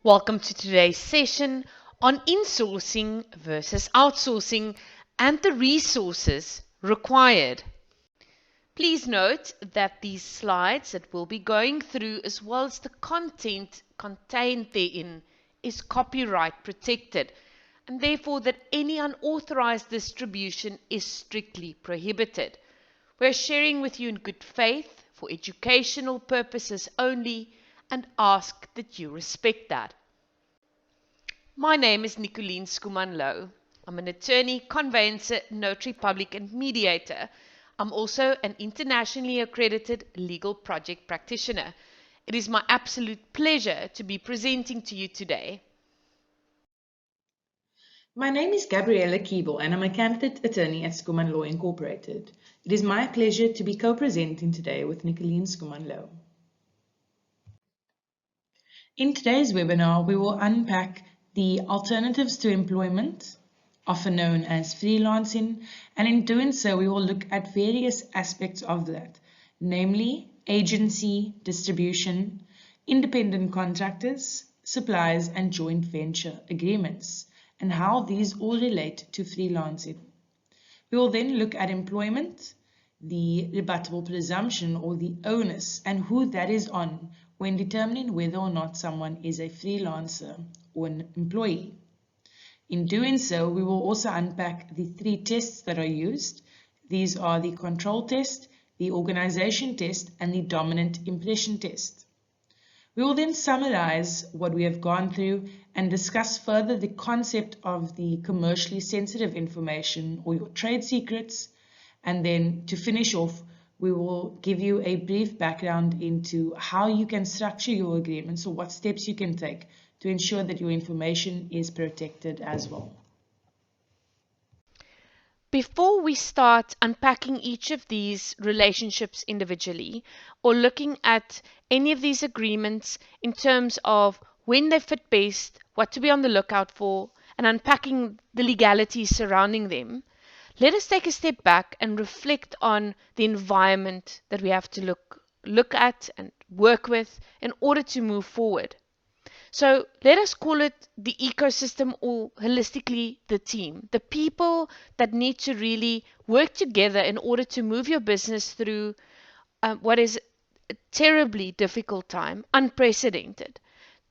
Welcome to today's session on insourcing versus outsourcing and the resources required. Please note that these slides that we'll be going through, as well as the content contained therein, is copyright protected, and therefore that any unauthorized distribution is strictly prohibited. We're sharing with you in good faith for educational purposes only and ask that you respect that. My name is Nicoline Skuman-Low. I'm an attorney, conveyancer, notary public and mediator. I'm also an internationally accredited legal project practitioner. It is my absolute pleasure to be presenting to you today. My name is Gabriella Keeble and I'm a candidate attorney at Skuman Law Incorporated. It is my pleasure to be co-presenting today with Nicoline Skuman-Low. In today's webinar, we will unpack the alternatives to employment, often known as freelancing, and in doing so, we will look at various aspects of that, namely agency, distribution, independent contractors, suppliers, and joint venture agreements, and how these all relate to freelancing. We will then look at employment, the rebuttable presumption or the onus, and who that is on when determining whether or not someone is a freelancer or an employee. In doing so, we will also unpack the three tests that are used. These are the control test, the organization test, and the dominant impression test. We will then summarize what we have gone through and discuss further the concept of the commercially sensitive information or your trade secrets. And then to finish off, we will give you a brief background into how you can structure your agreements or what steps you can take to ensure that your information is protected as well. Before we start unpacking each of these relationships individually or looking at any of these agreements in terms of when they fit best, what to be on the lookout for, and unpacking the legalities surrounding them, let us take a step back and reflect on the environment that we have to look at and work with in order to move forward. So let us call it the ecosystem or holistically the team, the people that need to really work together in order to move your business through what is a terribly difficult time, unprecedented,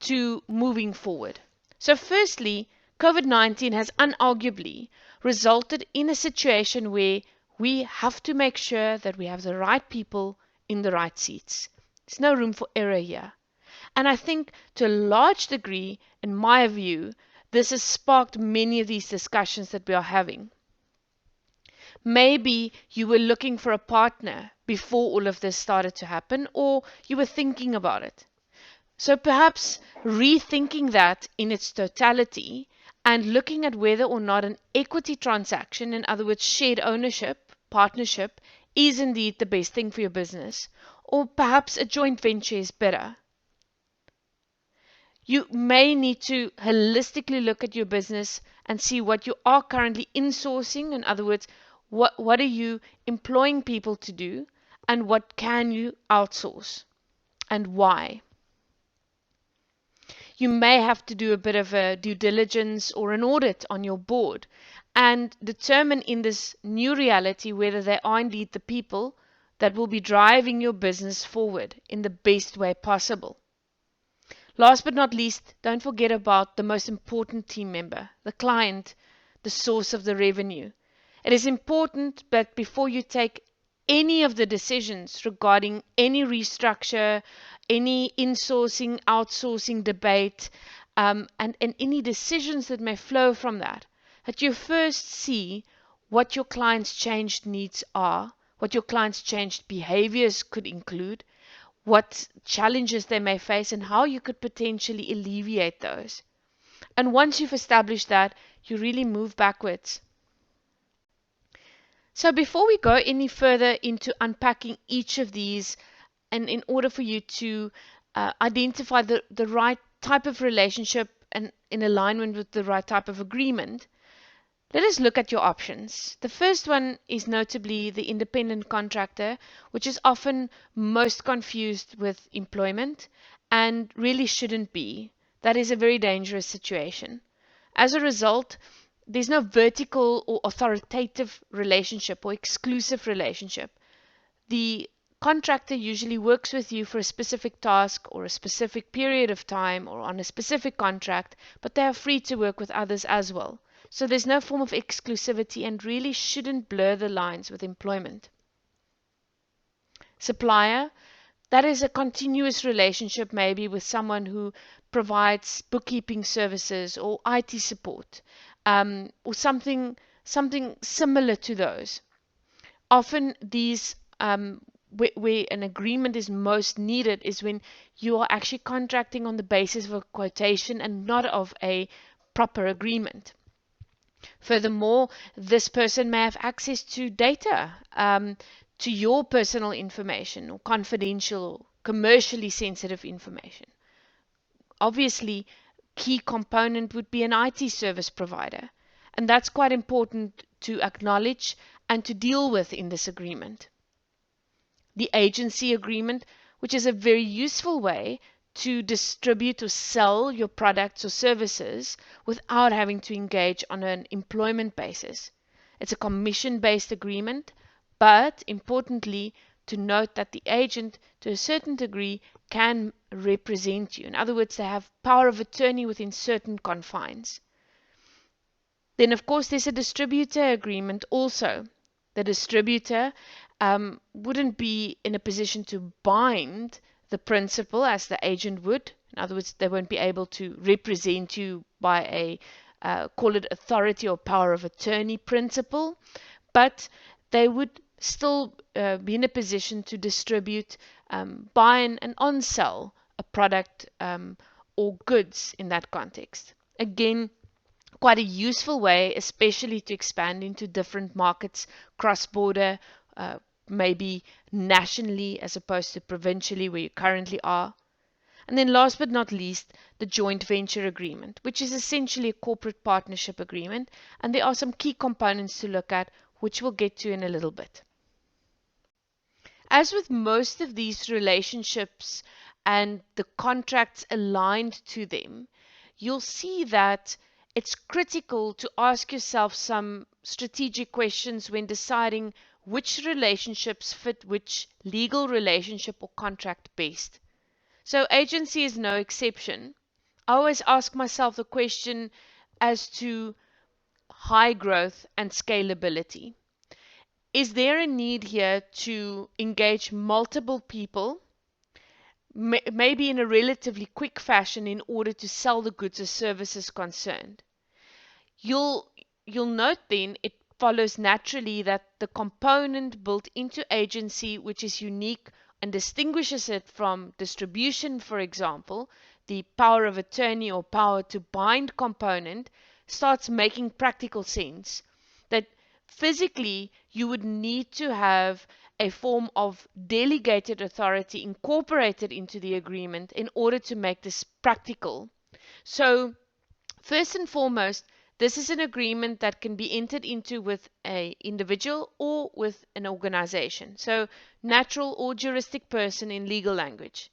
to moving forward. So firstly, COVID-19 has unarguably resulted in a situation where we have to make sure that we have the right people in the right seats. There's no room for error here. And I think to a large degree, in my view, this has sparked many of these discussions that we are having. Maybe you were looking for a partner before all of this started to happen, or you were thinking about it. So perhaps rethinking that in its totality and looking at whether or not an equity transaction, in other words, shared ownership, partnership, is indeed the best thing for your business, or perhaps a joint venture is better. You may need to holistically look at your business and see what you are currently insourcing. In other words, what are you employing people to do and what can you outsource and why? You may have to do a bit of a due diligence or an audit on your board and determine in this new reality whether they are indeed the people that will be driving your business forward in the best way possible. Last but not least, don't forget about the most important team member, the client, the source of the revenue. It is important that before you take any of the decisions regarding any restructure, any insourcing, outsourcing debate, and any decisions that may flow from that you first see what your client's changed needs are, what your client's changed behaviors could include, what challenges they may face and how you could potentially alleviate those. And once you've established that, you really move backwards. So before we go any further into unpacking each of these, and in order for you to identify the right type of relationship and in alignment with the right type of agreement, let us look at your options. The first one is notably the independent contractor, which is often most confused with employment and really shouldn't be. That is a very dangerous situation. As a result, there's no vertical or authoritative relationship or exclusive relationship. The contractor usually works with you for a specific task or a specific period of time or on a specific contract, but they are free to work with others as well. So there's no form of exclusivity and really shouldn't blur the lines with employment. Supplier, that is a continuous relationship maybe with someone who provides bookkeeping services or IT support, or something similar to those. Often these where an agreement is most needed is when you are actually contracting on the basis of a quotation and not of a proper agreement. Furthermore, this person may have access to data, to your personal information or confidential or commercially sensitive information. Obviously, key component would be an IT service provider, and that's quite important to acknowledge and to deal with in this agreement. The agency agreement, which is a very useful way to distribute or sell your products or services without having to engage on an employment basis. It's a commission-based agreement, but importantly, to note that the agent, to a certain degree, can represent you. In other words, they have power of attorney within certain confines. Then, of course, there's a distributor agreement also. The distributor wouldn't be in a position to bind the principal as the agent would. In other words, they won't be able to represent you by a, call it authority or power of attorney principle, but they would still be in a position to distribute, buy and on-sell a product or goods in that context. Again, quite a useful way, especially to expand into different markets, cross-border, maybe nationally as opposed to provincially where you currently are. And then last but not least, the joint venture agreement, which is essentially a corporate partnership agreement. And there are some key components to look at, which we'll get to in a little bit. As with most of these relationships and the contracts aligned to them, you'll see that it's critical to ask yourself some strategic questions when deciding which relationships fit which legal relationship or contract best. So agency is no exception. I always ask myself the question as to high growth and scalability. Is there a need here to engage multiple people, maybe in a relatively quick fashion, in order to sell the goods or services concerned? You'll note then it follows naturally that the component built into agency, which is unique and distinguishes it from distribution, for example, the power of attorney or power to bind component, starts making practical sense. That physically you would need to have a form of delegated authority incorporated into the agreement in order to make this practical. So, first and foremost, this is an agreement that can be entered into with an individual or with an organization. So, natural or juristic person in legal language.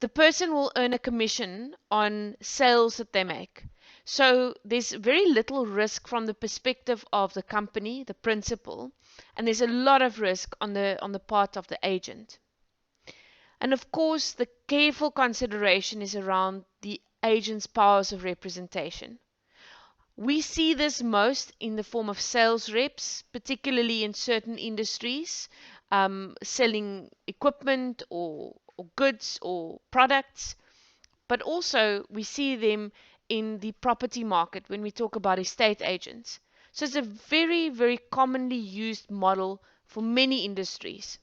The person will earn a commission on sales that they make. So there's very little risk from the perspective of the company, the principal, and there's a lot of risk on the part of the agent. And of course, the careful consideration is around the agent's powers of representation. We see this most in the form of sales reps, particularly in certain industries, selling equipment or goods or products, but also we see them in the property market when we talk about estate agents. So it's a very, very commonly used model for many industries.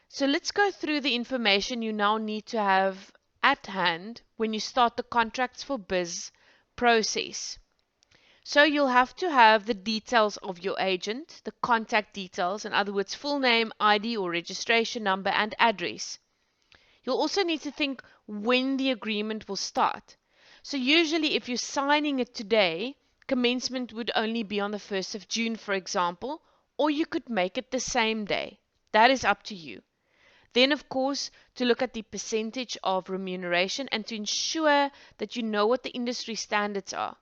So let's go through the information you now need to have at hand when you start the contracts for biz process. So you'll have to have the details of your agent, the contact details, in other words, full name, ID or registration number, and address. You'll also need to think when the agreement will start. So usually if you're signing it today, commencement would only be on the 1st of June, for example, or you could make it the same day. That is up to you. Then, of course, to look at the percentage of remuneration and to ensure that you know what the industry standards are.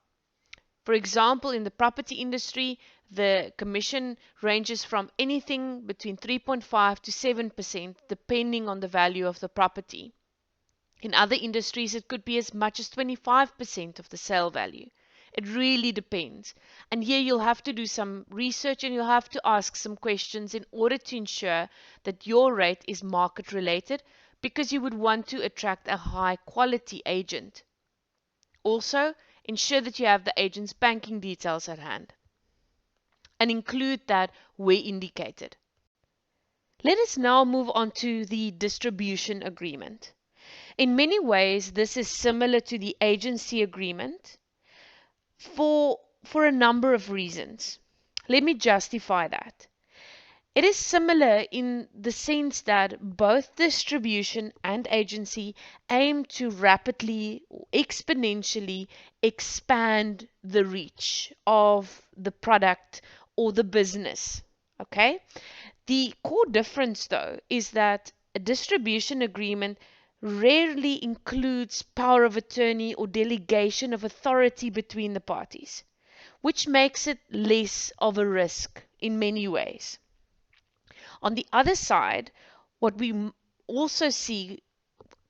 For example, in the property industry, the commission ranges from anything between 3.5 to 7%, depending on the value of the property. In other industries, it could be as much as 25% of the sale value. It really depends. And here you'll have to do some research and you'll have to ask some questions in order to ensure that your rate is market related, because you would want to attract a high quality agent. Also, ensure that you have the agent's banking details at hand and include that where indicated. Let us now move on to the distribution agreement. In many ways, this is similar to the agency agreement for a number of reasons. Let me justify that. It is similar in the sense that both distribution and agency aim to rapidly or exponentially expand the reach of the product or the business. Okay? The core difference, though, is that a distribution agreement rarely includes power of attorney or delegation of authority between the parties, which makes it less of a risk in many ways. On the other side, what we also see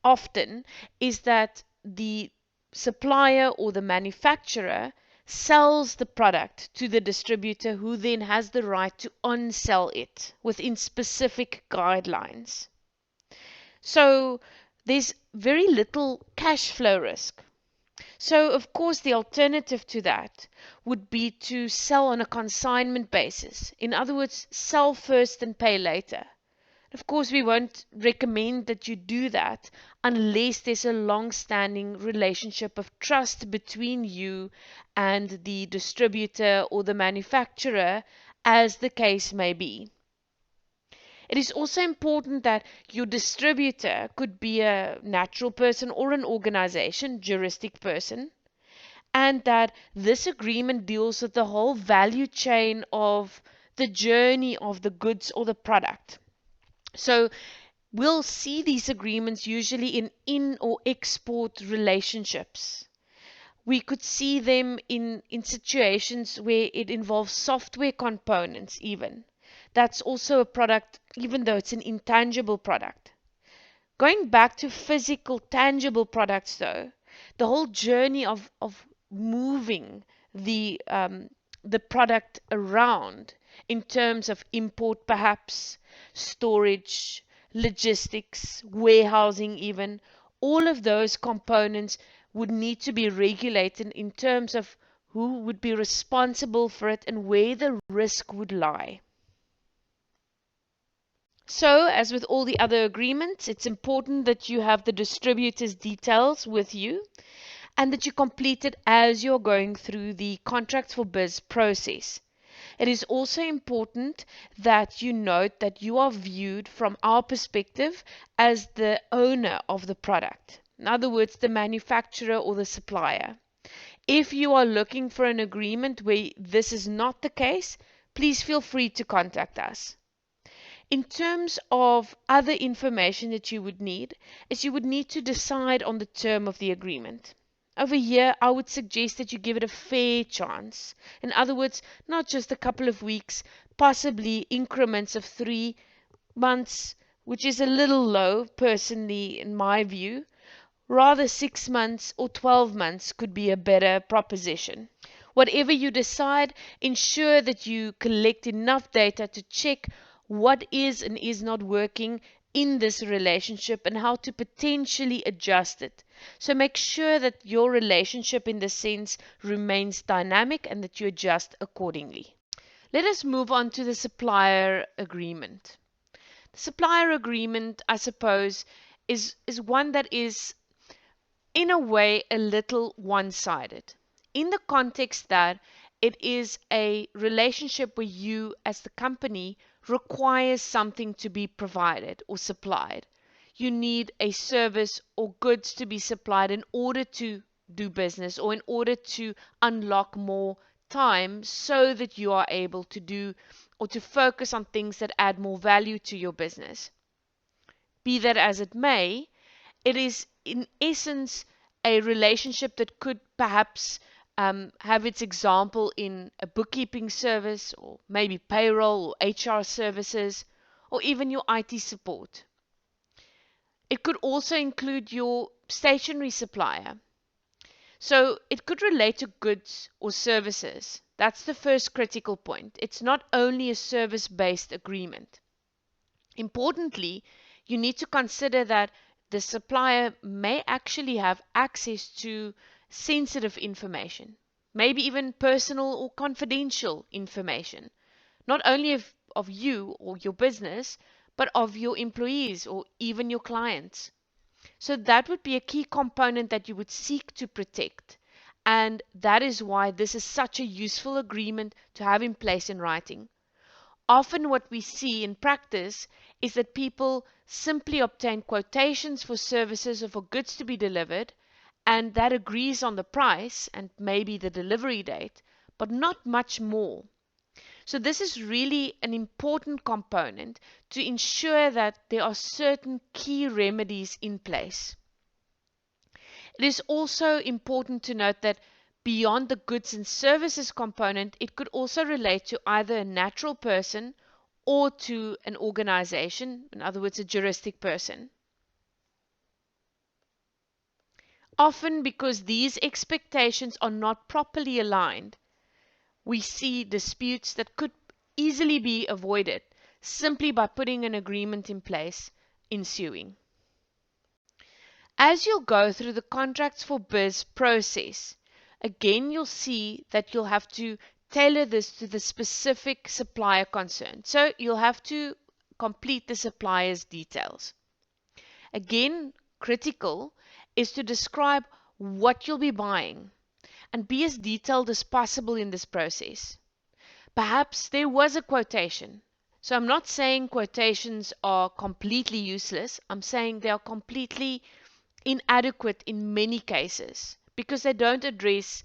often is that the supplier or the manufacturer sells the product to the distributor, who then has the right to on-sell it within specific guidelines. So there's very little cash flow risk. So, of course, the alternative to that would be to sell on a consignment basis. In other words, sell first and pay later. Of course, we won't recommend that you do that unless there's a long-standing relationship of trust between you and the distributor or the manufacturer, as the case may be. It is also important that your distributor could be a natural person or an organization, juristic person, and that this agreement deals with the whole value chain of the journey of the goods or the product. So we'll see these agreements usually in or export relationships. We could see them in situations where it involves software components even. That's also a product, even though it's an intangible product. Going back to physical, tangible products though, the whole journey of moving the product around in terms of import perhaps, storage, logistics, warehousing even, all of those components would need to be regulated in terms of who would be responsible for it and where the risk would lie. So, as with all the other agreements, it's important that you have the distributor's details with you and that you complete it as you're going through the contracts for biz process. It is also important that you note that you are viewed from our perspective as the owner of the product. In other words, the manufacturer or the supplier. If you are looking for an agreement where this is not the case, please feel free to contact us. In terms of other information that you would need, is you would need to decide on the term of the agreement. Over here, I would suggest that you give it a fair chance. In other words, not just a couple of weeks, possibly increments of 3 months, which is a little low, personally, in my view. Rather, 6 months or 12 months could be a better proposition. Whatever you decide, ensure that you collect enough data to check what is and is not working in this relationship and how to potentially adjust it. So make sure that your relationship in this sense remains dynamic and that you adjust accordingly. Let us move on to the supplier agreement. The supplier agreement, I suppose, is one that is in a way a little one-sided, in the context that it is a relationship where you as the company requires something to be provided or supplied. You need a service or goods to be supplied in order to do business or in order to unlock more time so that you are able to do or to focus on things that add more value to your business. Be that as it may, it is in essence a relationship that could perhaps have its example in a bookkeeping service, or maybe payroll or HR services, or even your IT support. It could also include your stationery supplier. So it could relate to goods or services. That's the first critical point. It's not only a service-based agreement. Importantly, you need to consider that the supplier may actually have access to sensitive information, maybe even personal or confidential information, not only of you or your business, but of your employees or even your clients. So that would be a key component that you would seek to protect. And that is why this is such a useful agreement to have in place in writing. Often what we see in practice is that people simply obtain quotations for services or for goods to be delivered, and that agrees on the price and maybe the delivery date, but not much more. So this is really an important component to ensure that there are certain key remedies in place. It is also important to note that beyond the goods and services component, it could also relate to either a natural person or to an organization, in other words, a juristic person. Often, because these expectations are not properly aligned, we see disputes that could easily be avoided simply by putting an agreement in place ensuing. As you'll go through the contracts for biz process, again you'll see that you'll have to tailor this to the specific supplier concerned. So you'll have to complete the supplier's details. Again, critical is to describe what you'll be buying and be as detailed as possible in this process. Perhaps there was a quotation. So I'm not saying quotations are completely useless. I'm saying they are completely inadequate in many cases because they don't address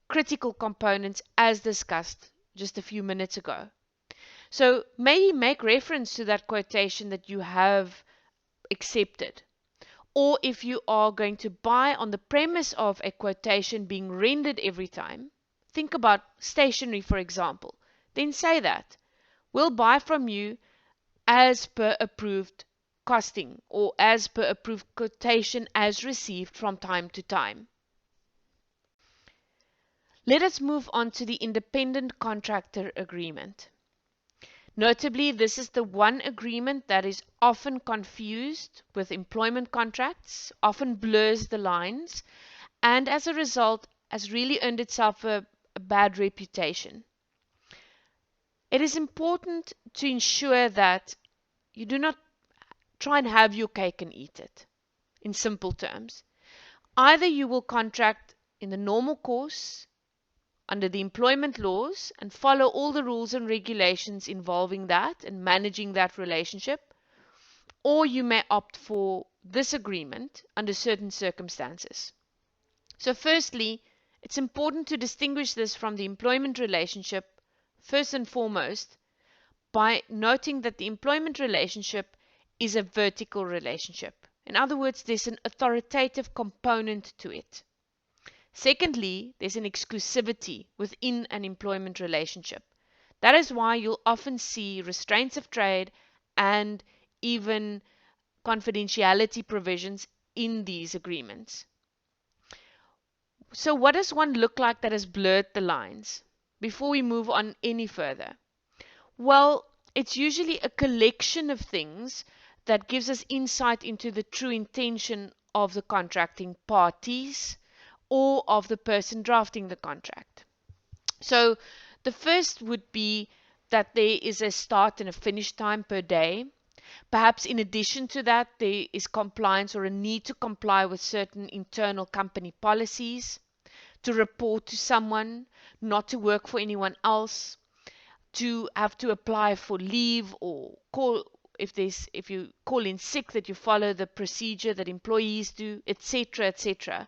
critical components as discussed just a few minutes ago. So maybe make reference to that quotation that you have accepted. Or if you are going to buy on the premise of a quotation being rendered every time, think about stationery, for example. Then say that. We'll buy from you as per approved costing or as per approved quotation as received from time to time. Let us move on to the independent contractor agreement. Notably, this is the one agreement that is often confused with employment contracts, often blurs the lines, and as a result has really earned itself a bad reputation. It is important to ensure that you do not try and have your cake and eat it. In simple terms, either you will contract in the normal course under the employment laws and follow all the rules and regulations involving that and managing that relationship, or you may opt for this agreement under certain circumstances. So firstly, it's important to distinguish this from the employment relationship first and foremost by noting that the employment relationship is a vertical relationship. In other words, there's an authoritative component to it. Secondly, there's an exclusivity within an employment relationship. That is why you'll often see restraints of trade and even confidentiality provisions in these agreements. So what does one look like that has blurred the lines? Before we move on any further. Well, it's usually a collection of things that gives us insight into the true intention of the contracting parties or of the person drafting the contract. So the first would be that there is a start and a finish time per day. Perhaps in addition to that, there is compliance or a need to comply with certain internal company policies, to report to someone, not to work for anyone else, to have to apply for leave or call if you call in sick, that you follow the procedure that employees do, etc., etc.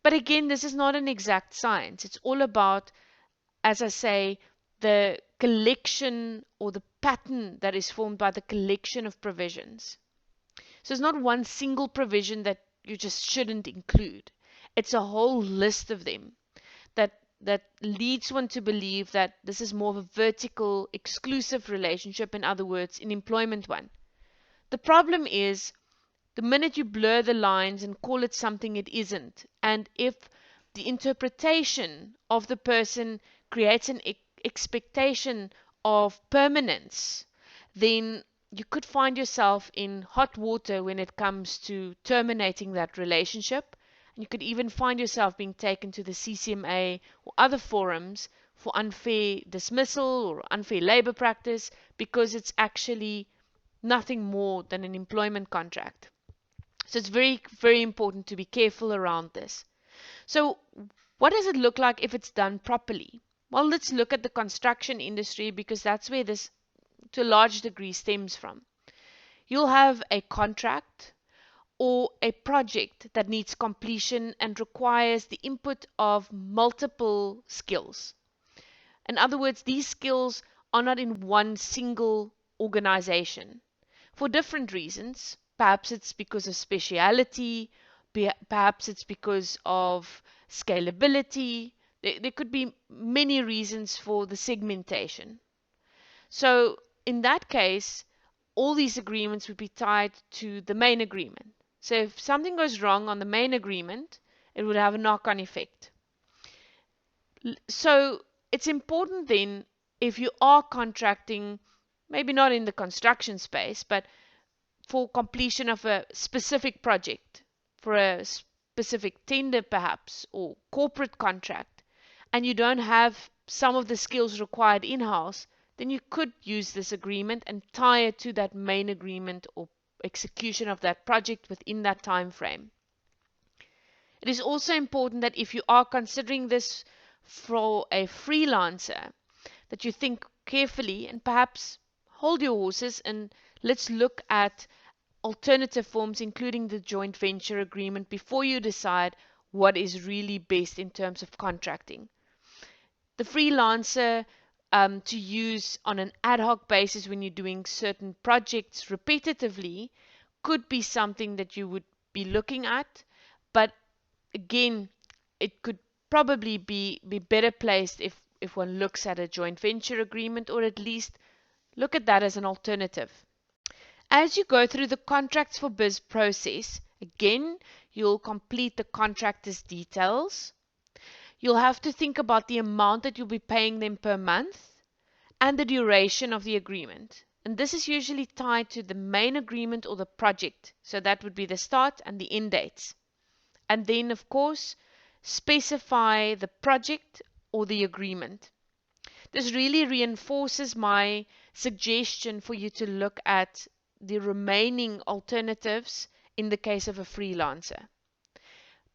But again, this is not an exact science. It's all about, as I say, the collection or the pattern that is formed by the collection of provisions. So it's not one single provision that you just shouldn't include. It's a whole list of them that leads one to believe that this is more of a vertical, exclusive relationship, in other words, an employment one. The problem is the minute you blur the lines and call it something it isn't, and if the interpretation of the person creates an expectation of permanence, then you could find yourself in hot water when it comes to terminating that relationship. And you could even find yourself being taken to the CCMA or other forums for unfair dismissal or unfair labor practice because it's actually nothing more than an employment contract. So it's very, very important to be careful around this. So what does it look like if it's done properly? Well, let's look at the construction industry because that's where this to a large degree stems from. You'll have a contract or a project that needs completion and requires the input of multiple skills. In other words, these skills are not in one single organization for different reasons. Perhaps it's because of speciality, perhaps it's because of scalability. There could be many reasons for the segmentation. So in that case, all these agreements would be tied to the main agreement. So if something goes wrong on the main agreement, it would have a knock-on effect. So it's important then, if you are contracting, maybe not in the construction space, but for completion of a specific project, for a specific tender perhaps, or corporate contract, and you don't have some of the skills required in-house, then you could use this agreement and tie it to that main agreement or execution of that project within that time frame. It is also important that if you are considering this for a freelancer, that you think carefully and perhaps hold your horses and let's look at alternative forms, including the joint venture agreement, before you decide what is really best in terms of contracting. The freelancer to use on an ad hoc basis when you're doing certain projects repetitively could be something that you would be looking at, but again, it could probably be better placed if one looks at a joint venture agreement, or at least look at that as an alternative. As you go through the contracts for biz process, again, you'll complete the contractor's details. You'll have to think about the amount that you'll be paying them per month and the duration of the agreement. And this is usually tied to the main agreement or the project. So that would be the start and the end dates. And then, of course, specify the project or the agreement. This really reinforces my suggestion for you to look at the remaining alternatives in the case of a freelancer.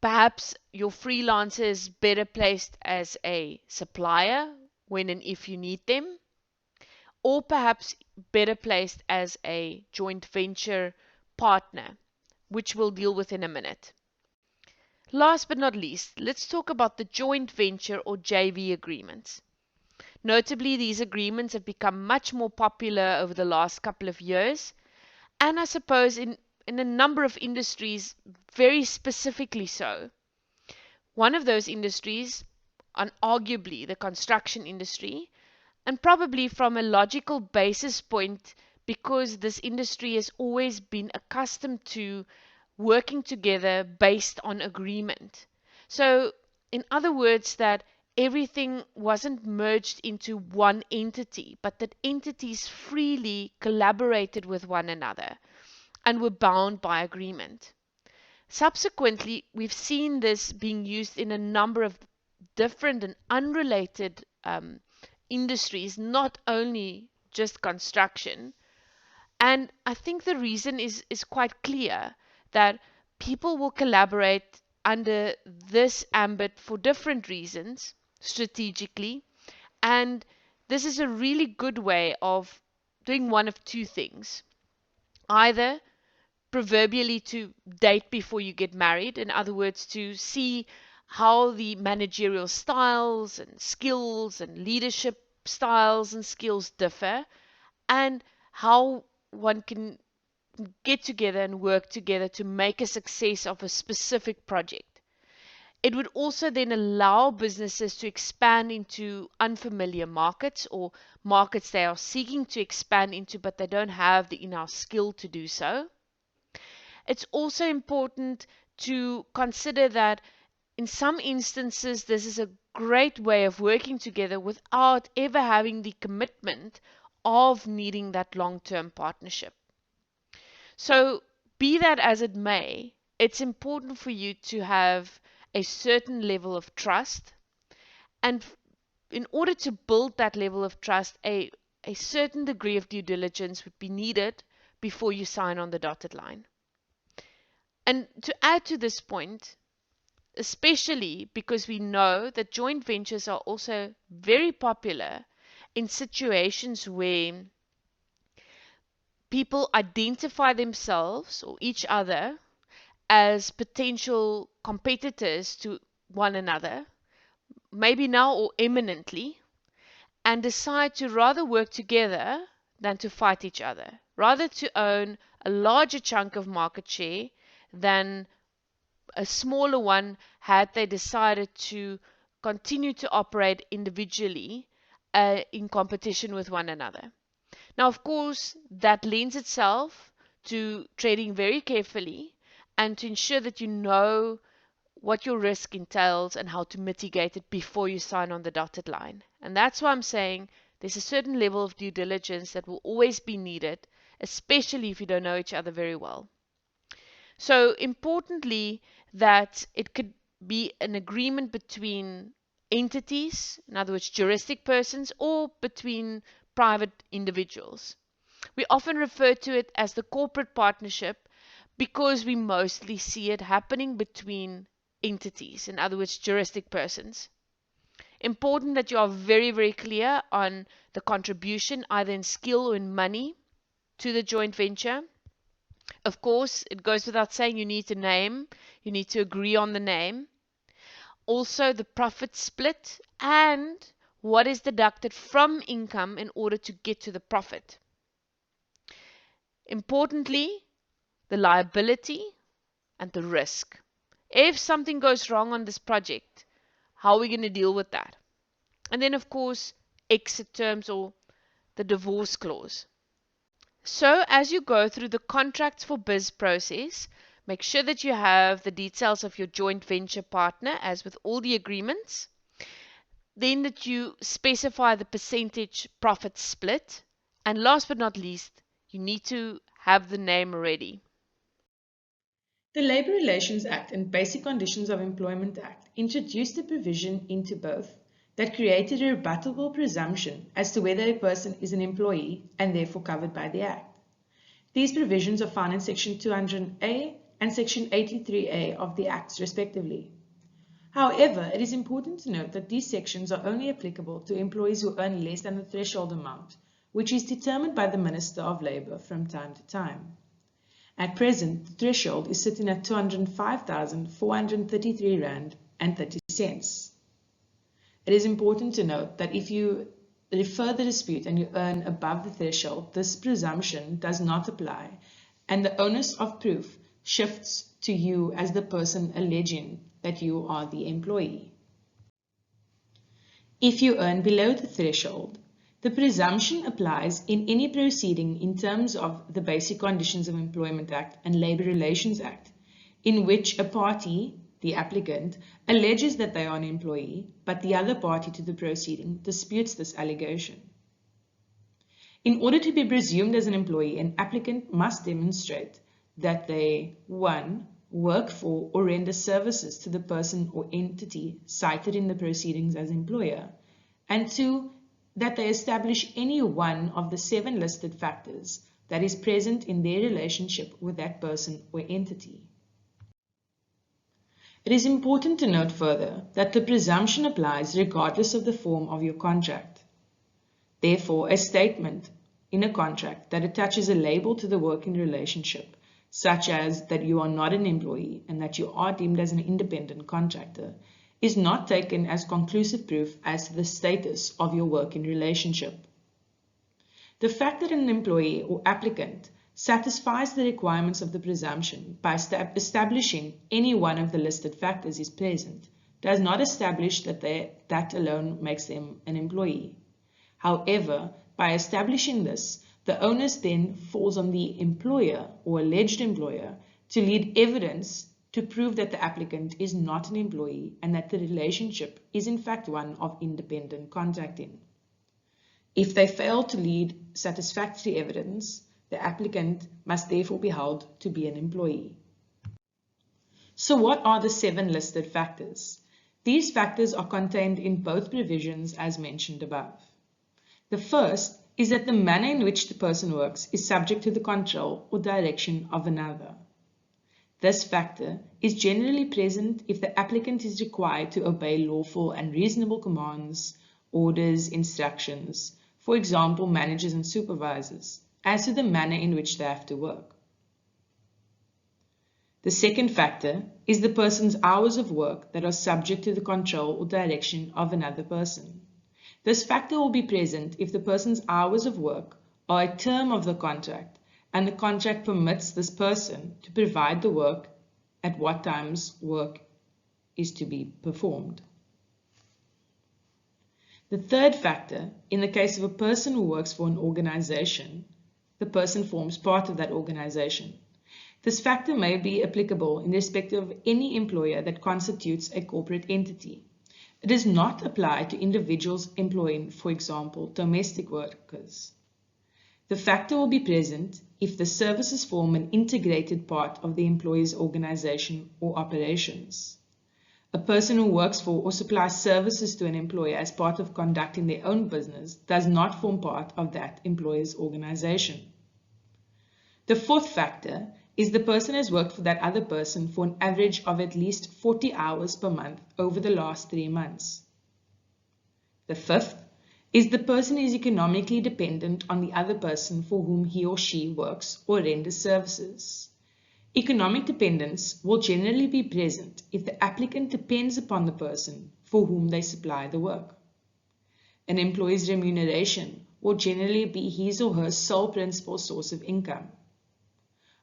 Perhaps your freelancer is better placed as a supplier when and if you need them, or perhaps better placed as a joint venture partner, which we'll deal with in a minute. Last but not least, let's talk about the joint venture or JV agreements. Notably, these agreements have become much more popular over the last couple of years, and I suppose in a number of industries, very specifically so. One of those industries, and arguably the construction industry, and probably from a logical basis point, because this industry has always been accustomed to working together based on agreement. So, in other words, that everything wasn't merged into one entity, but that entities freely collaborated with one another and were bound by agreement. Subsequently, we've seen this being used in a number of different and unrelated industries, not only just construction. And I think the reason is quite clear, that people will collaborate under this ambit for different reasons, strategically, and this is a really good way of doing one of two things. Either proverbially to date before you get married, in other words, to see how the managerial styles and skills and leadership styles and skills differ, and how one can get together and work together to make a success of a specific project. It would also then allow businesses to expand into unfamiliar markets or markets they are seeking to expand into, but they don't have the in-house skill to do so. It's also important to consider that in some instances, this is a great way of working together without ever having the commitment of needing that long-term partnership. So, be that as it may, it's important for you to have a certain level of trust. And in order to build that level of trust, a certain degree of due diligence would be needed before you sign on the dotted line. And to add to this point, especially because we know that joint ventures are also very popular in situations where people identify themselves or each other as potential competitors to one another, maybe now or imminently, and decide to rather work together than to fight each other, rather to own a larger chunk of market share than a smaller one had they decided to continue to operate individually in competition with one another. Now, of course, that lends itself to trading very carefully and to ensure that you know what your risk entails and how to mitigate it before you sign on the dotted line. And that's why I'm saying there's a certain level of due diligence that will always be needed, especially if you don't know each other very well. So importantly, that it could be an agreement between entities, in other words, juristic persons, or between private individuals. We often refer to it as the corporate partnership because we mostly see it happening between entities, in other words, juristic persons. Important that you are very, very clear on the contribution, either in skill or in money, to the joint venture. Of course, it goes without saying you need you need to agree on the name. Also, the profit split and what is deducted from income in order to get to the profit. Importantly, the liability and the risk. If something goes wrong on this project, how are we going to deal with that? And then, of course, exit terms or the divorce clause. So as you go through the contracts for biz process, make sure that you have the details of your joint venture partner, as with all the agreements. Then that you specify the percentage profit split. And last but not least, you need to have the name ready. The Labour Relations Act and Basic Conditions of Employment Act introduced a provision into both that created a rebuttable presumption as to whether a person is an employee and therefore covered by the Act. These provisions are found in Section 200A and Section 83A of the Acts, respectively. However, it is important to note that these sections are only applicable to employees who earn less than the threshold amount, which is determined by the Minister of Labour from time to time. At present, the threshold is sitting at R205,433.30. It is important to note that if you refer the dispute and you earn above the threshold, this presumption does not apply, and the onus of proof shifts to you as the person alleging that you are the employee. If you earn below the threshold, the presumption applies in any proceeding in terms of the Basic Conditions of Employment Act and Labour Relations Act, in which a party, the applicant, alleges that they are an employee, but the other party to the proceeding disputes this allegation. In order to be presumed as an employee, an applicant must demonstrate that they, 1, work for or render services to the person or entity cited in the proceedings as employer, and 2, that they establish any one of the 7 listed factors that is present in their relationship with that person or entity. It is important to note further that the presumption applies regardless of the form of your contract. Therefore, a statement in a contract that attaches a label to the working relationship, such as that you are not an employee and that you are deemed as an independent contractor, is not taken as conclusive proof as to the status of your working relationship. The fact that an employee or applicant satisfies the requirements of the presumption by establishing any one of the listed factors is present, does not establish that that alone makes them an employee. However, by establishing this, the onus then falls on the employer or alleged employer to lead evidence to prove that the applicant is not an employee and that the relationship is in fact one of independent contracting. If they fail to lead satisfactory evidence, the applicant must therefore be held to be an employee. So what are the 7 listed factors? These factors are contained in both provisions as mentioned above. The first is that the manner in which the person works is subject to the control or direction of another. This factor is generally present if the applicant is required to obey lawful and reasonable commands, orders, instructions, for example, managers and supervisors, as to the manner in which they have to work. The second factor is the person's hours of work that are subject to the control or direction of another person. This factor will be present if the person's hours of work are a term of the contract and the contract permits this person to provide the work at what times work is to be performed. The third factor, in the case of a person who works for an organization, the person forms part of that organization. This factor may be applicable in respect of any employer that constitutes a corporate entity. It does not apply to individuals employing, for example, domestic workers. The factor will be present if the services form an integrated part of the employer's organization or operations. A person who works for or supplies services to an employer as part of conducting their own business does not form part of that employer's organization. The fourth factor is the person has worked for that other person for an average of at least 40 hours per month over the last 3 months. The fifth is the person is economically dependent on the other person for whom he or she works or renders services. Economic dependence will generally be present if the applicant depends upon the person for whom they supply the work. An employee's remuneration will generally be his or her sole principal source of income.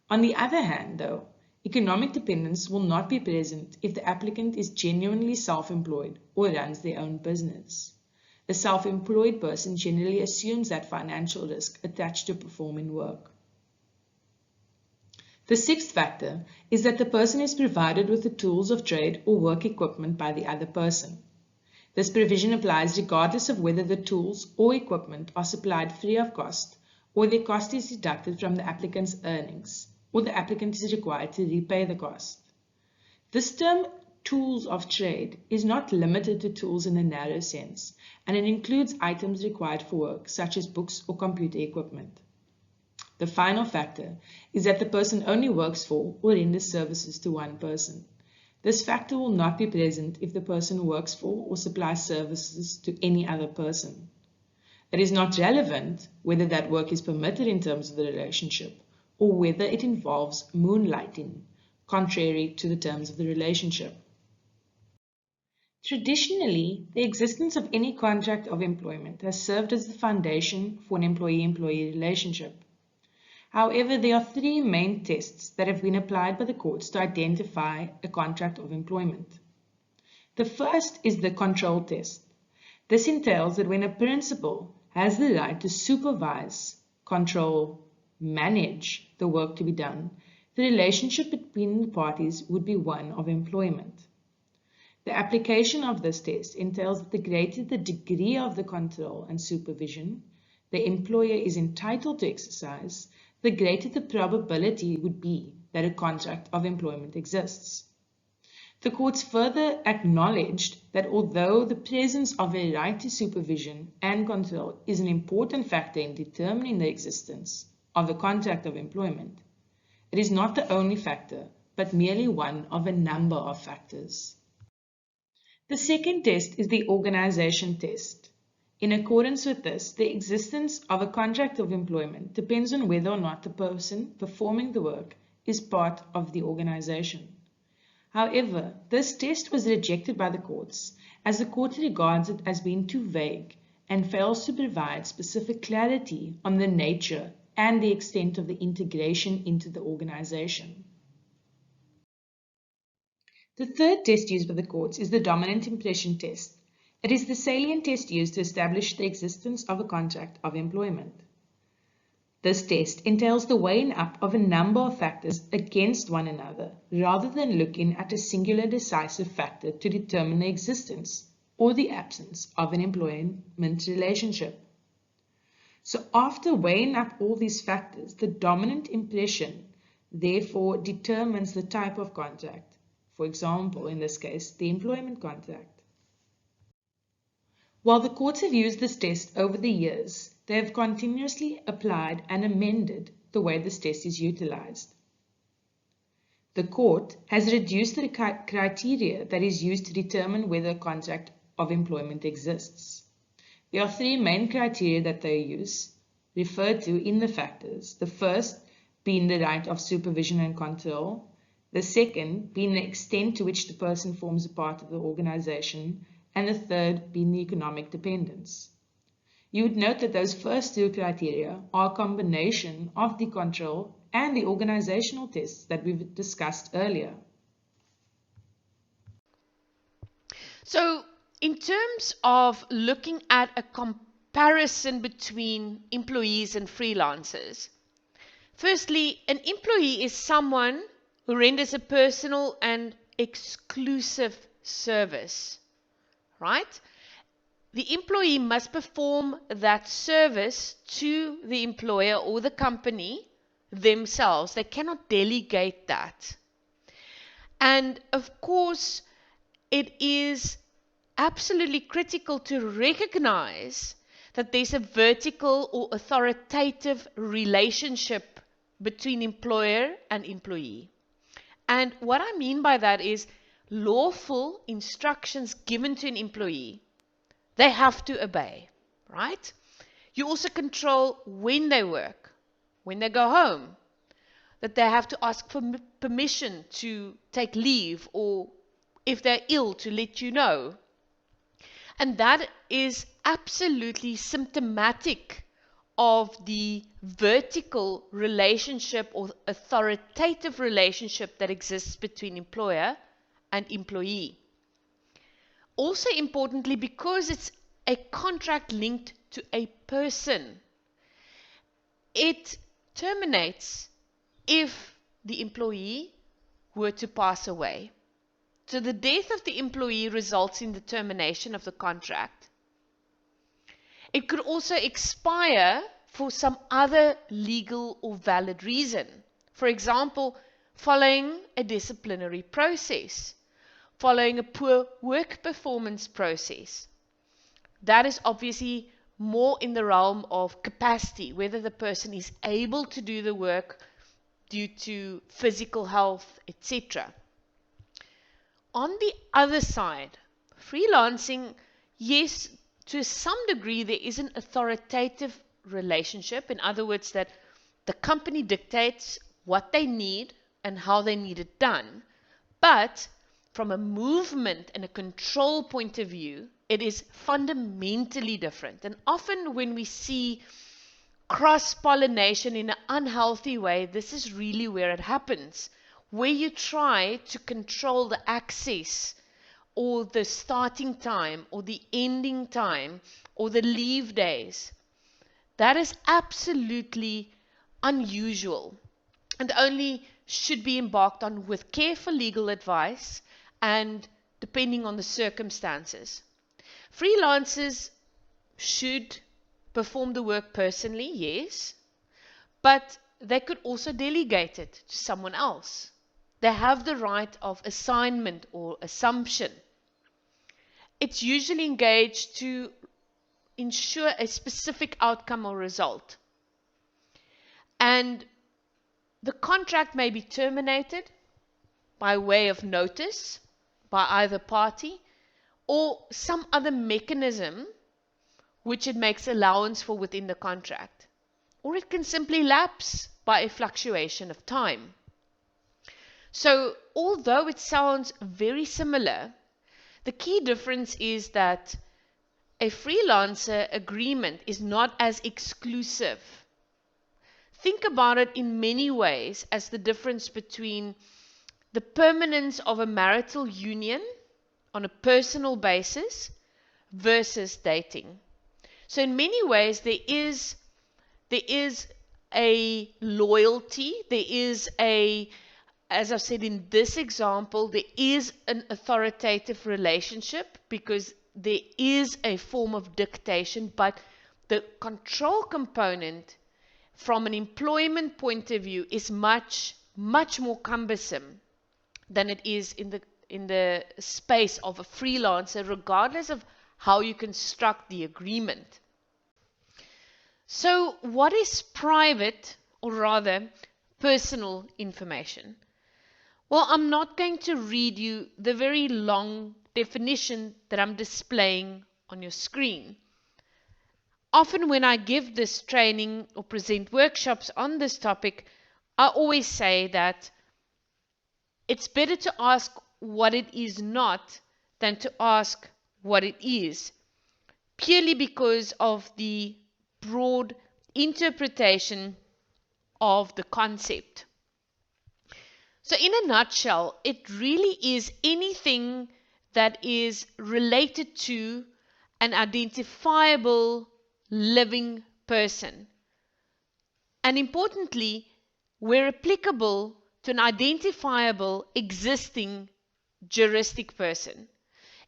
On the other hand, though, economic dependence will not be present if the applicant is genuinely self-employed or runs their own business. A self-employed person generally assumes that financial risk attached to performing work. The sixth factor is that the person is provided with the tools of trade or work equipment by the other person. This provision applies regardless of whether the tools or equipment are supplied free of cost or their cost is deducted from the applicant's earnings, or the applicant is required to repay the cost. This term, tools of trade, is not limited to tools in a narrow sense, and it includes items required for work, such as books or computer equipment. The final factor is that the person only works for or renders services to one person. This factor will not be present if the person works for or supplies services to any other person. It is not relevant whether that work is permitted in terms of the relationship, or whether it involves moonlighting, contrary to the terms of the relationship. Traditionally, the existence of any contract of employment has served as the foundation for an employee-employee relationship. However, there are 3 main tests that have been applied by the courts to identify a contract of employment. The first is the control test. This entails that when a principal has the right to supervise, control, manage the work to be done, the relationship between the parties would be one of employment. The application of this test entails that the greater the degree of the control and supervision the employer is entitled to exercise, the greater the probability would be that a contract of employment exists. The courts further acknowledged that although the presence of a right to supervision and control is an important factor in determining the existence of a contract of employment, it is not the only factor, but merely one of a number of factors. The second test is the organization test. In accordance with this, the existence of a contract of employment depends on whether or not the person performing the work is part of the organization. However, this test was rejected by the courts as the court regards it as being too vague and fails to provide specific clarity on the nature and the extent of the integration into the organization. The third test used by the courts is the dominant impression test. It is the salient test used to establish the existence of a contract of employment. This test entails the weighing up of a number of factors against one another, rather than looking at a singular decisive factor to determine the existence or the absence of an employment relationship. So after weighing up all these factors, the dominant impression therefore determines the type of contract. For example, in this case, the employment contract. While the courts have used this test over the years, they have continuously applied and amended the way this test is utilized. The court has reduced the criteria that is used to determine whether a contract of employment exists. There are three main criteria that they use, referred to in the factors. The first being the right of supervision and control. The second being the extent to which the person forms a part of the organization, and the third being the economic dependence. You would note that those first two criteria are a combination of the control and the organizational tests that we've discussed earlier. So, in terms of looking at a comparison between employees and freelancers, firstly, an employee is someone who renders a personal and exclusive service, right? The employee must perform that service to the employer or the company themselves. They cannot delegate that. And of course, it is absolutely critical to recognize that there's a vertical or authoritative relationship between employer and employee. And what I mean by that is lawful instructions given to an employee, they have to obey, right? You also control when they work, when they go home, that they have to ask for permission to take leave, or if they're ill, to let you know. And that is absolutely symptomatic of the vertical relationship or authoritative relationship that exists between employer and employee. Also importantly, because it's a contract linked to a person, it terminates if the employee were to pass away. So the death of the employee results in the termination of the contract. It could also expire for some other legal or valid reason. For example, following a disciplinary process, following a poor work performance process. That is obviously more in the realm of capacity, whether the person is able to do the work due to physical health, etc. On the other side, freelancing, yes, to some degree there is an authoritative relationship. In other words, that the company dictates what they need and how they need it done. But from a movement and a control point of view, it is fundamentally different. And often when we see cross-pollination in an unhealthy way, this is really where it happens, where you try to control the access or the starting time or the ending time or the leave days. That is absolutely unusual and only should be embarked on with careful legal advice and depending on the circumstances. Freelancers should perform the work personally, yes, but they could also delegate it to someone else. They have the right of assignment or assumption. It's usually engaged to ensure a specific outcome or result. And the contract may be terminated by way of notice by either party or some other mechanism which it makes allowance for within the contract. Or it can simply lapse by a fluctuation of time. So, although it sounds very similar, the key difference is that a freelancer agreement is not as exclusive. think about it in many ways as the difference between the permanence of a marital union on a personal basis versus dating. So in many ways, there is a loyalty, there is a, as I've said in this example, there is an authoritative relationship because there is a form of dictation, but the control component from an employment point of view is much, much more cumbersome than it is in the space of a freelancer, regardless of how you construct the agreement. So, what is private, or rather, personal information? Well, I'm not going to read you the very long definition that I'm displaying on your screen. Often, when I give this training or present workshops on this topic, I always say that it's better to ask what it is not than to ask what it is, purely because of the broad interpretation of the concept. So, in a nutshell, it really is anything that is related to an identifiable living person. And importantly, where applicable, to an identifiable existing juristic person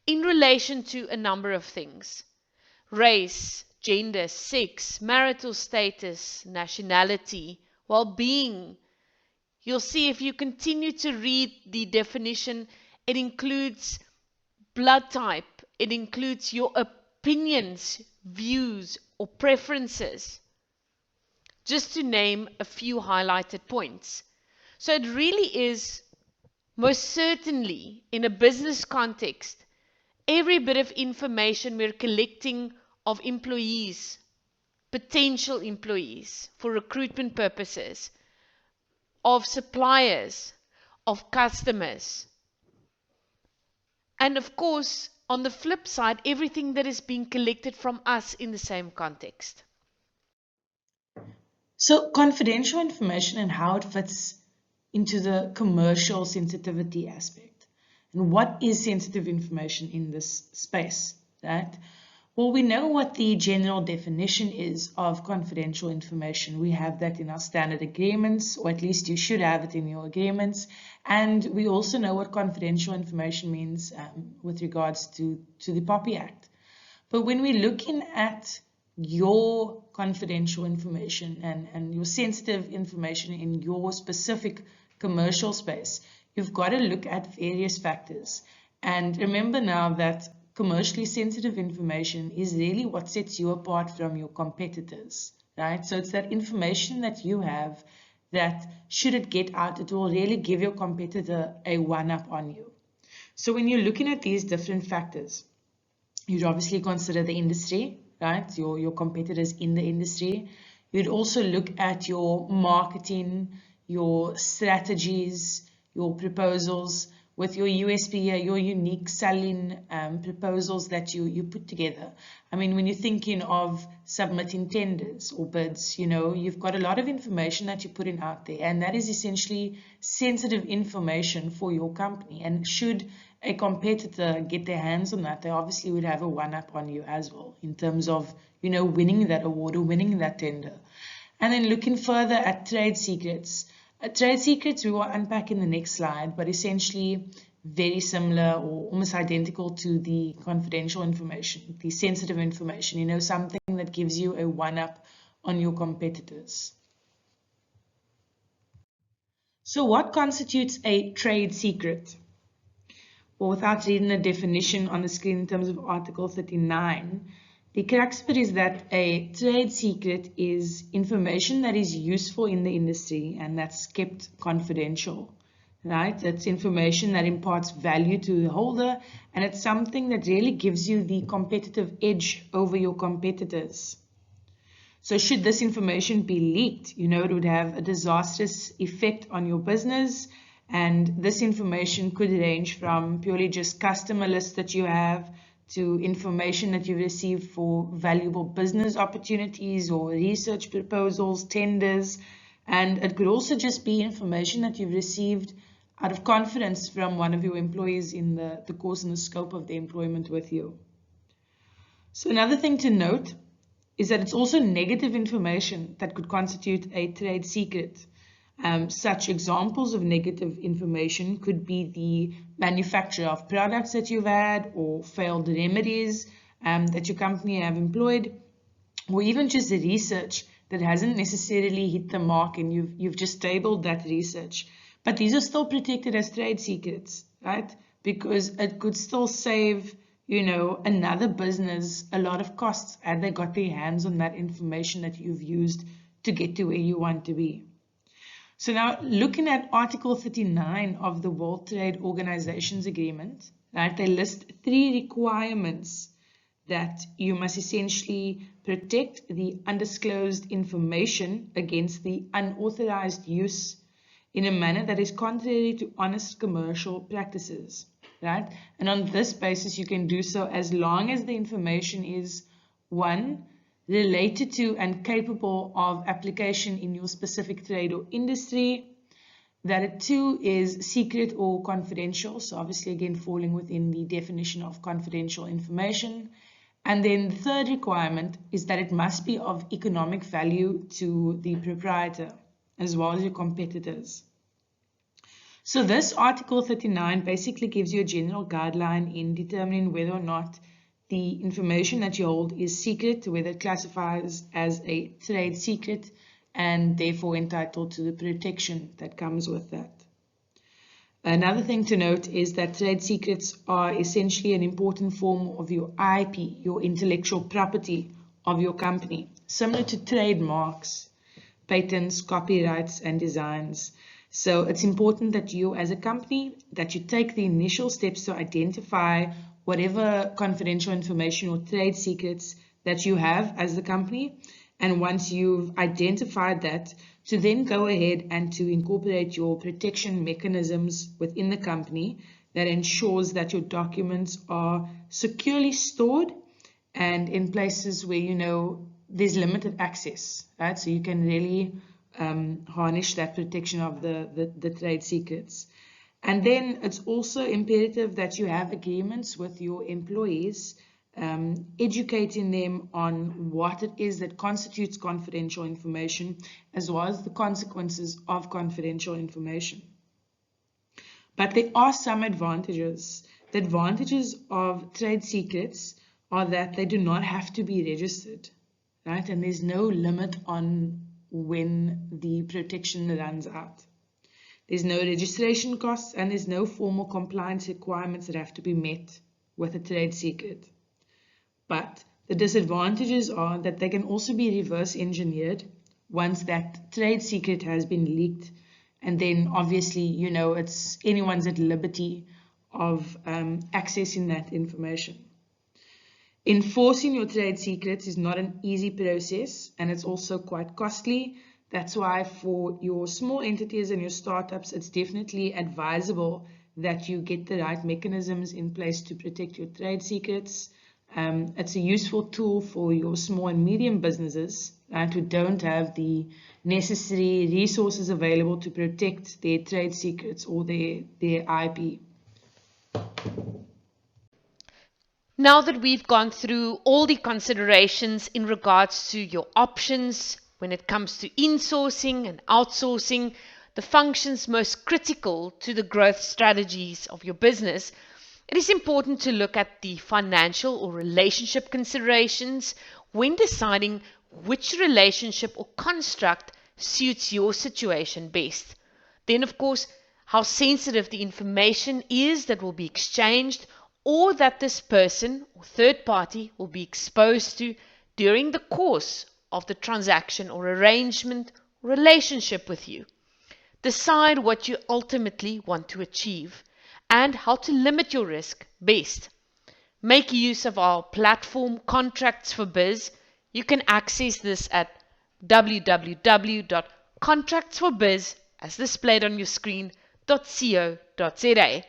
in relation to a number of things: race, gender, sex, marital status, nationality, well-being. You'll see if you continue to read the definition, it includes blood type, it includes your opinions, views, or preferences, just to name a few highlighted points. So it really is, most certainly, in a business context, every bit of information we're collecting of employees, potential employees for recruitment purposes, of suppliers, of customers. And of course, on the flip side, everything that is being collected from us in the same context. So confidential information and how it fits into the commercial sensitivity aspect. And what is sensitive information in this space, right? Well, we know what the general definition is of confidential information. We have that in our standard agreements, or at least you should have it in your agreements. And we also know what confidential information means with regards to the POPI Act. But when we're looking at your confidential information and your sensitive information in your specific commercial space, you've got to look at various factors. And remember now that commercially sensitive information is really what sets you apart from your competitors, right? So it's that information that you have that, should it get out, it will really give your competitor a one-up on you. So when you're looking at these different factors, you'd obviously consider the industry, right? Your competitors in the industry. You'd also look at your marketing, your strategies, your proposals with your USP, your unique selling proposals that you put together. I mean, when you're thinking of submitting tenders or bids, you've got a lot of information that you're putting out there, and that is essentially sensitive information for your company. And should a competitor get their hands on that, they obviously would have a one-up on you as well in terms of, winning that award or winning that tender. And then looking further at trade secrets. Trade secrets we will unpack in the next slide, but essentially very similar or almost identical to the confidential information, the sensitive information, something that gives you a one-up on your competitors. So what constitutes a trade secret? Well, without reading the definition on the screen in terms of Article 39, the crux of it is that a trade secret is information that is useful in the industry and that's kept confidential, right? It's information that imparts value to the holder, and it's something that really gives you the competitive edge over your competitors. So should this information be leaked, it would have a disastrous effect on your business. And this information could range from purely just customer lists that you have to information that you've received for valuable business opportunities or research proposals, tenders, And it could also just be information that you've received out of confidence from one of your employees in the course and the scope of their employment with you. So another thing to note is that it's also negative information that could constitute a trade secret. Such examples of negative information could be the manufacture of products that you've had, or failed remedies that your company have employed, or even just the research that hasn't necessarily hit the mark and you've just tabled that research. But these are still protected as trade secrets, right? Because it could still save, another business a lot of costs had they got their hands on that information that you've used to get to where you want to be. So now looking at Article 39 of the World Trade Organization's agreement, right, they list 3 requirements that you must essentially protect the undisclosed information against the unauthorized use in a manner that is contrary to honest commercial practices, right? And on this basis, you can do so as long as the information is 1, related to and capable of application in your specific trade or industry, that 2 is secret or confidential, so obviously again falling within the definition of confidential information. And then the 3rd requirement is that it must be of economic value to the proprietor as well as your competitors. So this Article 39 basically gives you a general guideline in determining whether or not the information that you hold is secret, whether it classifies as a trade secret and therefore entitled to the protection that comes with that. Another thing to note is that trade secrets are essentially an important form of your IP, your intellectual property of your company, similar to trademarks, patents, copyrights, and designs. So it's important that you as a company, that you take the initial steps to identify whatever confidential information or trade secrets that you have as the company. And once you've identified that, to then go ahead and to incorporate your protection mechanisms within the company that ensures that your documents are securely stored and in places where there's limited access, right? So you can really harness that protection of the trade secrets. And then it's also imperative that you have agreements with your employees, educating them on what it is that constitutes confidential information, as well as the consequences of confidential information. But there are some advantages. The advantages of trade secrets are that they do not have to be registered, right? And there's no limit on when the protection runs out. There's no registration costs and there's no formal compliance requirements that have to be met with a trade secret. But the disadvantages are that they can also be reverse engineered once that trade secret has been leaked. And then obviously, it's anyone's at liberty of accessing that information. Enforcing your trade secrets is not an easy process, and it's also quite costly. That's why for your small entities and your startups, it's definitely advisable that you get the right mechanisms in place to protect your trade secrets. It's a useful tool for your small and medium businesses who don't have the necessary resources available to protect their trade secrets or their IP. Now that we've gone through all the considerations in regards to your options when it comes to insourcing and outsourcing, the functions most critical to the growth strategies of your business, it is important to look at the financial or relationship considerations when deciding which relationship or construct suits your situation best. Then, of course, how sensitive the information is that will be exchanged or that this person or third party will be exposed to during the course of the transaction or arrangement or relationship with you. Decide what you ultimately want to achieve and how to limit your risk best. Make use of our platform Contracts for Biz. You can access this at www.contractsforbiz, as displayed on your screen, .co.za.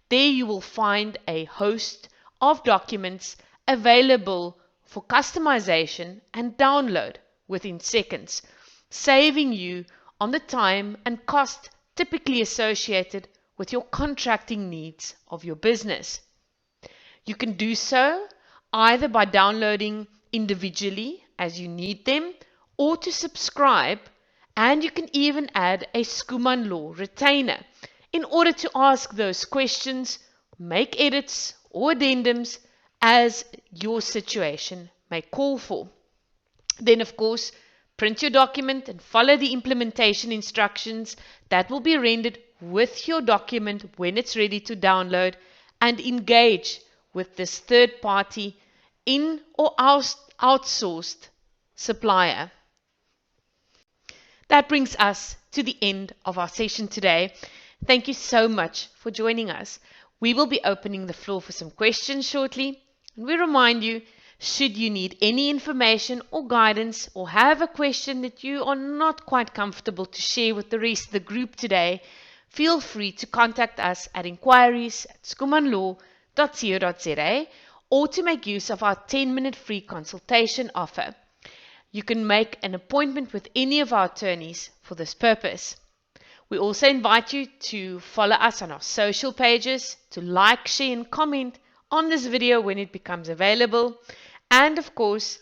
There you will find a host of documents available for customization and download within seconds, saving you on the time and cost typically associated with your contracting needs of your business. You can do so either by downloading individually as you need them or to subscribe, and you can even add a Schoeman Law retainer in order to ask those questions, make edits or addendums as your situation may call for. Then, of course, print your document and follow the implementation instructions that will be rendered with your document when it's ready to download, and engage with this third party in or outsourced supplier. That brings us to the end of our session today. Thank you so much for joining us. We will be opening the floor for some questions shortly. And we remind you, should you need any information or guidance or have a question that you are not quite comfortable to share with the rest of the group today, feel free to contact us at inquiries@schoemanlaw.co.za or to make use of our 10-minute free consultation offer. You can make an appointment with any of our attorneys for this purpose. We also invite you to follow us on our social pages, to like, share and comment on this video when it becomes available. And of course,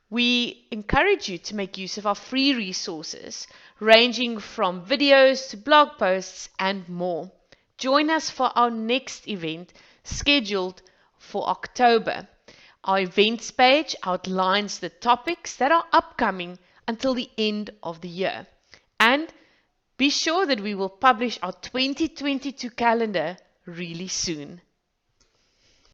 we encourage you to make use of our free resources, ranging from videos to blog posts and more. Join us for our next event scheduled for October. Our events page outlines the topics that are upcoming until the end of the year. And be sure that we will publish our 2022 calendar really soon.